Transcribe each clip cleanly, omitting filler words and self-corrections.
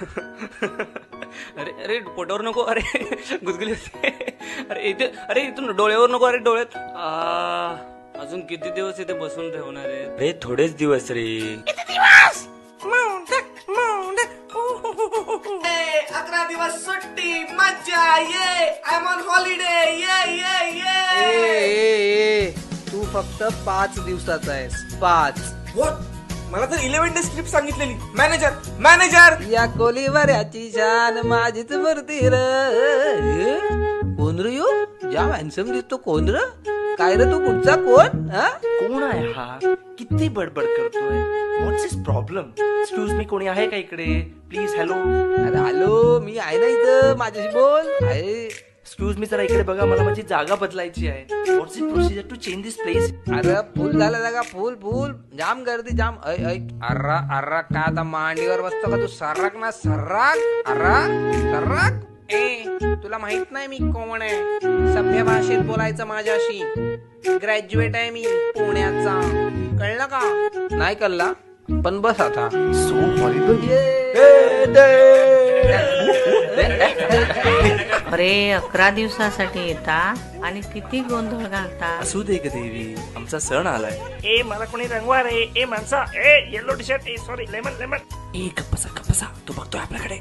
अरे अरे पोटावर नको, अरे गुदगुली होते. अरे इथे, अरे इथून डोळ्यावर नको, अरे डोळ्यात. अजून किती दिवस इथे बसून ठेवणार आहे? अरे थोडेच दिवस रे. 11 दिवस सुट्टी, मज्जा, ये आय एम ऑन हॉलिडे, ये. तू फक्त 5 दिवसाचा आहेस. 5. व्हॉट? मला तर 11 डेज ट्रिप सांगितलेली. मॅनेजर या कोलीवाऱ्याची शान माझीच मूर्ती र. कोण र यो? जाम हॅन्सम दिसतो. कोण र? काय रे तू? कुठचा कोण? कोण आहे हा? किती बडबड करतोय? व्हॉट्स हिज प्रॉब्लेम? एक्सक्यूज मी, कोणी आहे का इकडे? प्लीज. हॅलो. अरे हॅलो, मी आहे ना इथं. माझ्याशी बोल. आहे. एक्सक्यूज मी, जरा इकडे बघा, मला माझी जागा बदलायची आहे. What's the procedure to change this place? अरे फुल झाला जागा. फुल जाम गर्दी जाम. अर्रा का आता मांडीवर बसतो का तू? सर्राक ना सर्राक. सर्राक. तुला माहित नाही मी कोण आहे? सभ्य भाषेत बोलायचं माझ्याशी. ग्रॅज्युएट आहे मी पुण्याचा. कळलं का? नाही कळला पण बस आता. So horrible. अरे 11 दिवसासाठी येता आणि किती गोंधळ घालता. असू दे ग देवी, आमचा सण आलाय. ए मला कोणी रंगवा रे. ए माणसा, ए येलो टी शर्ट, ए सॉरी लेमन. ए गप्पसा, तो बघतोय आपल्याकडे.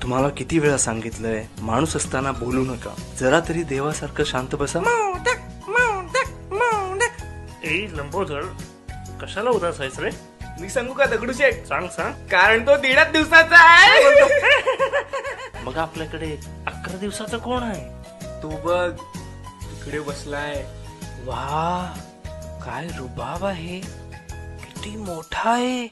तुम्हाला किती वेळा सांगितलंय, माणूस असताना बोलू नका. जरा तरी देवासारखं शांत बसा. ए लंबोदर, कशाला उदास आहेस रे? मी सांगू का दगडूशेठ? सांग. कारण तो 1.5 दिवसाचा आहे. मग आपल्याकडे 11 दिवसाचं कोण आहे? तो बघ तिकडे बसलाय. वा, काय रुबाब आहे. किती मोठा आहे.